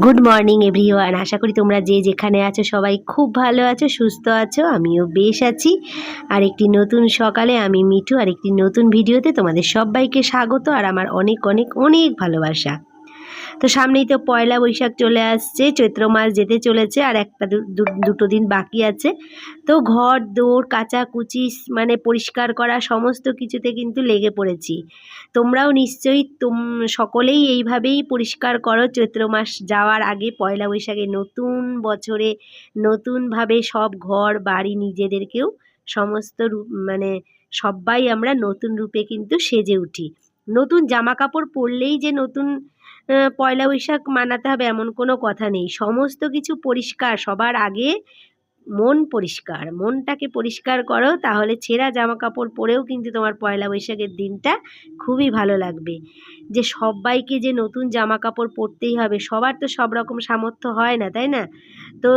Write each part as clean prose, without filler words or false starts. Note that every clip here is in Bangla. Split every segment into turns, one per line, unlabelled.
Good morning everyone. আশা করি তোমরা যে যেখানে আছো সবাই খুব ভালো আছো, সুস্থ আছো। আমিও বেশ আছি। আর একটি নতুন সকালে আমি মিঠু আর একটি নতুন ভিডিওতে তোমাদের সবাইকে স্বাগত আর আমার অনেক অনেক অনেক ভালোবাসা। তো সামনেই তো পয়লা বৈশাখ চলে আসছে, চৈত্র মাস যেতে চলেছে আর একটা দুটো দিন বাকি আছে। তো ঘর দৌড় কাচাকুচি মানে পরিষ্কার করা সমস্ত কিছুতে কিন্তু লেগে পড়েছি। তোমরাও নিশ্চয়ই সকলেই এইভাবেই পরিষ্কার করো চৈত্র মাস যাওয়ার আগে, পয়লা বৈশাখে নতুন বছরে নতুনভাবে সব ঘর বাড়ি নিজেদেরকেও সমস্ত মানে সবাই আমরা নতুন রূপে কিন্তু সেজে উঠি। নতুন জামা কাপড় পরলেই যে নতুন পয়লা বৈশাখ মানাতে হবে এমন কোনো কথা নেই। সমস্ত কিছু পরিষ্কার, সবার আগে মন পরিষ্কার। মনটাকে পরিষ্কার করো, তাহলে ছেঁড়া জামা কাপড় পরেও কিন্তু তোমার পয়লা বৈশাখের দিনটা খুবই ভালো লাগবে। যে সবাইকে যে নতুন জামা কাপড় পরতেই হবে, সবার তো সব রকম সামর্থ্য হয় না, তাই না? তো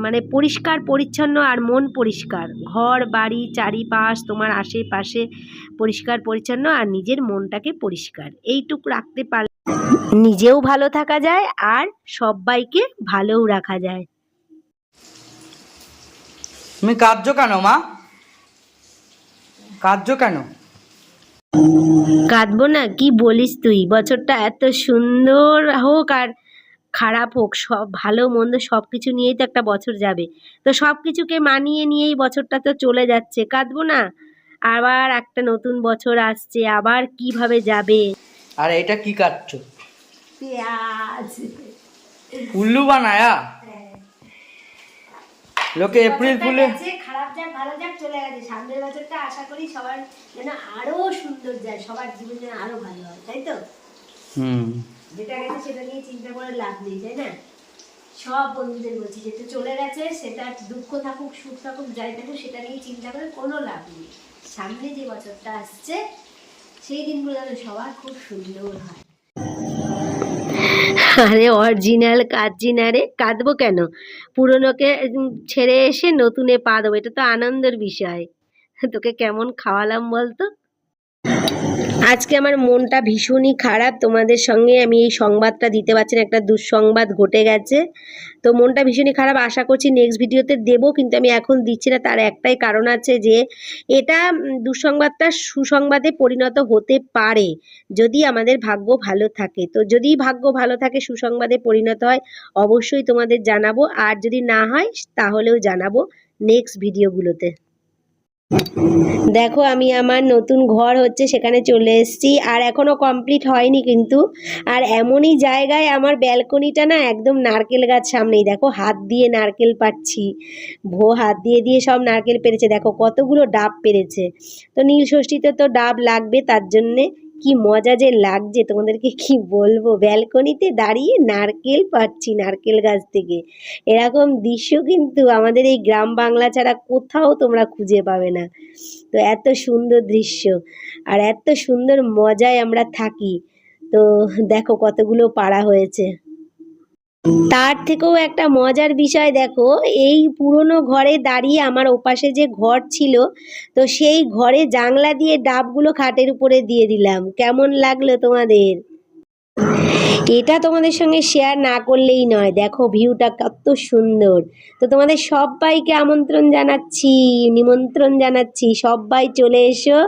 মানে পরিষ্কার পরিচ্ছন্ন আর মন পরিষ্কার, ঘর বাড়ি চারিপাশ তোমার আশেপাশে পরিষ্কার পরিচ্ছন্ন আর নিজের মনটাকে পরিষ্কার, এইটুকু রাখতে পারলে নিজেও ভালো থাকা যায় আর সবাইকে ভালোও রাখা যায়।
তুমি কাঁদছো কেন মা? কাঁদছো কেন?
কাঁদবো না? কি বলিস তুই? বছরটা এত সুন্দর হোক আর খারাপ হোক, সব ভালো মন্দ সব কিছু নিয়েই তো একটা বছর যাবে। তো সব কিছুকে মানিয়ে নিয়েই বছরটা তো চলে যাচ্ছে, কাঁদবো না? আবার একটা নতুন বছর আসছে, আবার কিভাবে যাবে।
আর এটা কি কাটছো?
পেঁয়াজ।
উল্লু বানায়া লোকে এপ্রিল ফুলে।
খারাপ যাক ভালো যাক চলে গেছে, সামনের বছরটা আশা করি সবার যেন আরো সুন্দর যায়, সবার জীবন যেন আরো ভালো হয়, তাই তো? যেটা গেছে সেটা নিয়ে চিন্তা করে লাভ নেই, তাই না? সব বন্ধুদের বলছি, যেটা চলে গেছে সেটা দুঃখ থাকুক সুখ থাকুক যাই থাকুক সেটা নিয়ে চিন্তা করে কোনো লাভ নেই। সামনে যে বছরটা আসছে সেই দিনগুলো যেন সবার খুব সুন্দর হয়। আরে অরিজিনাল কাঁদছি না রে, কাঁদবো কেন? পুরনোকে ছেড়ে এসে নতুনে পা দেবো, এটা তো আনন্দের বিষয়। তোকে কেমন খাওয়ালাম বলতো? আজকে আমার মনটা ভীষণই খারাপ, তোমাদের সঙ্গে আমি এই সংবাদটা দিতে পারছি না, একটা দুঃসংবাদ ঘটে গেছে। তো মনটা ভীষণই খারাপ, আশা করছি নেক্সট ভিডিওতে দেবো, কিন্তু আমি এখন দিচ্ছি না। তার একটাই কারণ আছে যে এটা দুঃসংবাদটা সুসংবাদে পরিণত হতে পারে যদি আমাদের ভাগ্য ভালো থাকে। তো যদি ভাগ্য ভালো থাকে সুসংবাদে পরিণত হয় অবশ্যই তোমাদের জানাবো, আর যদি না হয় তাহলেও জানাবো নেক্সট ভিডিওগুলোতে। দেখো আমি আমার নতুন ঘর হচ্ছে সেখানে চলে এসেছি, আর এখনো কমপ্লিট হয়নি কিন্তু। আর এমনই জায়গায় আমার ব্যালকনিটা না একদম নারকেল গাছ সামনেই, দেখো হাত দিয়ে নারকেল পাড়ছি, হাত দিয়ে দিয়ে সব নারকেল পেরেছে, দেখো কতগুলো ডাব পেরেছে। তো নীল ষষ্ঠীতে তো ডাব লাগবে, তার জন্যে কি মজা যে লাগছে তোমাদেরকে কি বলবো, ব্যালকনিতে দাঁড়িয়ে নারকেল পাড়ছি নারকেল গাছ থেকে। এরকম দৃশ্য কিন্তু আমাদের এই গ্রাম বাংলা ছাড়া কোথাও তোমরা খুঁজে পাবে না। তো এত সুন্দর দৃশ্য আর এত সুন্দর মজায় আমরা থাকি। তো দেখো কতগুলো পাড়া হয়েছে। তার থেকেও একটা মজার বিষয় দেখো, এই পুরনো ঘরে দাঁড়িয়ে আমার ওপাশে যে ঘর ছিল, তো সেই ঘরে জানলা দিয়ে ডাবগুলো খাটের উপরে দিয়ে দিলাম। কেমন লাগলো তোমাদের? এটা তোমাদের সঙ্গে শেয়ার না করলেই নয়, দেখো ভিউটা কত সুন্দর। তো তোমাদের সবাইকে আমন্ত্রণ জানাচ্ছি, নিমন্ত্রণ জানাচ্ছি, সবাই চলে এসো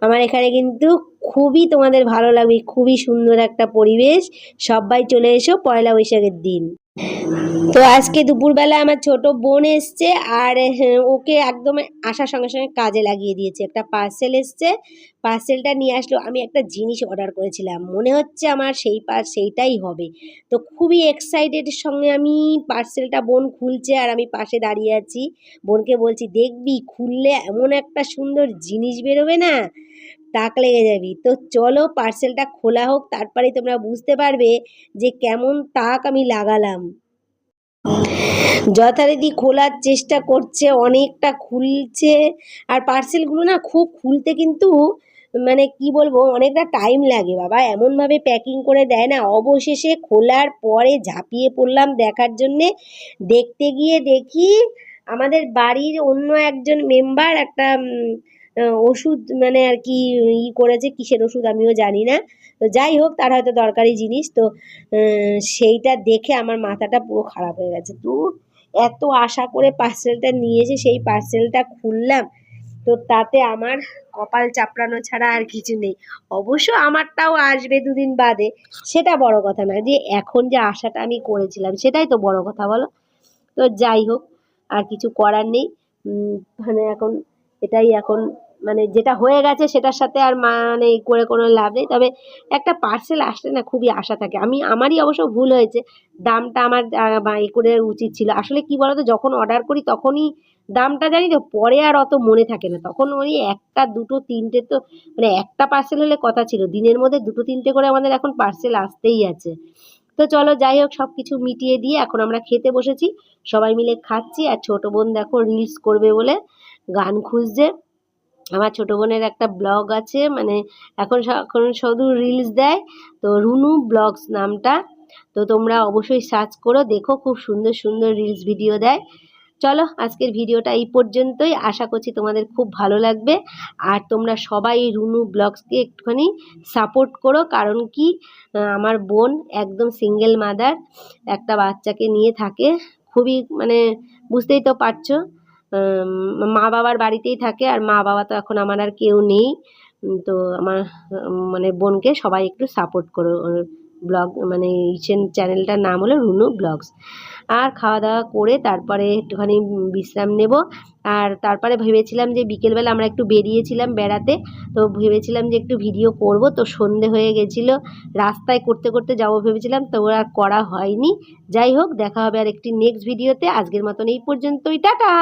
আমার এখানে, কিন্তু খুবই তোমাদের ভালো লাগবে, খুবই সুন্দর একটা পরিবেশ। সবাই চলে এসো পয়লা বৈশাখের দিন। তো আজকে দুপুরবেলা আমার ছোট বোন এসছে, আর ওকে একদম আসার সঙ্গে সঙ্গে কাজে লাগিয়ে দিয়েছে। একটা পার্সেল এসছে, পার্সেলটা নিয়ে আসলো। আমি একটা জিনিস অর্ডার করেছিলাম, মনে হচ্ছে আমার সেইটাই হবে। তো খুবই এক্সাইটেডের সঙ্গে আমি পার্সেলটা, বোন খুলছে আর আমি পাশে দাঁড়িয়ে আছি। বোনকে বলছি দেখবি খুললে এমন একটা সুন্দর জিনিস বেরোবে না, তাক লেগে যাবি। তো চলো পার্সেলটা খোলা হোক, তারপরেই তোমরা বুঝতে পারবে যে কেমন তাক আমি লাগালাম। যথারীতি খোলার চেষ্টা করছে, অনেকটা খুলছে। আর পার্সেলগুলো না খুব খুলতে কিন্তু মানে কি বলবো, অনেকটা টাইম লাগে বাবা, এমনভাবে প্যাকিং করে দেয় না। অবশেষে খোলার পরে ঝাঁপিয়ে পড়লাম দেখার জন্যে। দেখতে গিয়ে দেখি আমাদের বাড়ির অন্য একজন মেম্বার একটা ওষুধ মানে আর কি করেছে, কিসের ওষুধ আমিও জানি না। তো যাই হোক, তার হয়তো দরকারি জিনিস। তো সেইটা দেখে আমার মাথাটা পুরো খারাপ হয়ে গেছে। দূর, এত আশা করে পার্সেলটা নিয়েছে, সেই পার্সেলটা খুললাম, তো তাতে আমার কপাল চাপড়ানো ছাড়া আর কিছু নেই। অবশ্য আমারটাও আসবে দুদিন বাদে, সেটা বড় কথা না, যে এখন যে আশাটা আমি করেছিলাম সেটাই তো বড় কথা, বলো? তো যাই হোক, আর কিছু করার নেই। মানে এখন এটাই, এখন মানে যেটা হয়ে গেছে সেটার সাথে আর মানে করে কোনো লাভ নেই। তবে একটা পার্সেল আসলে না খুবই আশা থাকে। আমারই অবশ্য ভুল হয়েছে, দামটা আমার করে উচিত ছিল। আসলে কি বলতো, যখন অর্ডার করি তখনই দামটা জানি, তো পরে আর অত মনে থাকে না। তখন ওই একটা দুটো তিনটে, তো মানে একটা পার্সেল হলে কথা ছিল, দিনের মধ্যে দুটো তিনটে করে আমাদের এখন পার্সেল আসতেই আছে। তো চলো যাই হোক, সব কিছু মিটিয়ে দিয়ে এখন আমরা খেতে বসেছি, সবাই মিলে খাচ্ছি। আর ছোট বোন দেখো রিলস করবে বলে গান খুঁজছে। আমার ছোট বোনের একটা ব্লগ আছে, মানে এখন শুধু রিলস দেয়, তো রুনু ব্লগস নামটা। তো তোমরা অবশ্যই সার্চ করো, দেখো, খুব সুন্দর সুন্দর রিলস ভিডিও দেয়। চলো আজকের ভিডিওটা এই পর্যন্তই, আশা করছি তোমাদের খুব ভালো লাগবে। আর তোমরা সবাই রুনু ব্লগসকে একটুখানি সাপোর্ট করো, কারণ কি আমার বোন একদম সিঙ্গেল মাদার, একটা বাচ্চাকে নিয়ে থাকে। খুবই মানে বুঝতেই তো পারছো, মা বাবার বাড়িতেই থাকে, আর মা বাবা তো এখন আমার আর কেউ নেই। তো আমার মানে বোনকে সবাই একটু সাপোর্ট করো। ব্লগ মানে চ্যানেলটার নাম হলো রুনু ব্লগস। আর খাওয়া দাওয়া করে তারপরে একটুখানি বিশ্রাম নেব। আর তারপরে ভেবেছিলাম যে বিকেলবেলা আমরা একটু বেরিয়েছিলাম বেড়াতে, তো ভেবেছিলাম যে একটু ভিডিও করব, তো সন্ধে হয়ে গেছিলো, রাস্তায় করতে করতে যাবো ভেবেছিলাম, তো আর করা হয়নি। যাই হোক, দেখা হবে আর একটি নেক্সট ভিডিওতে। আজকের মতন এই পর্যন্তই, টাটা।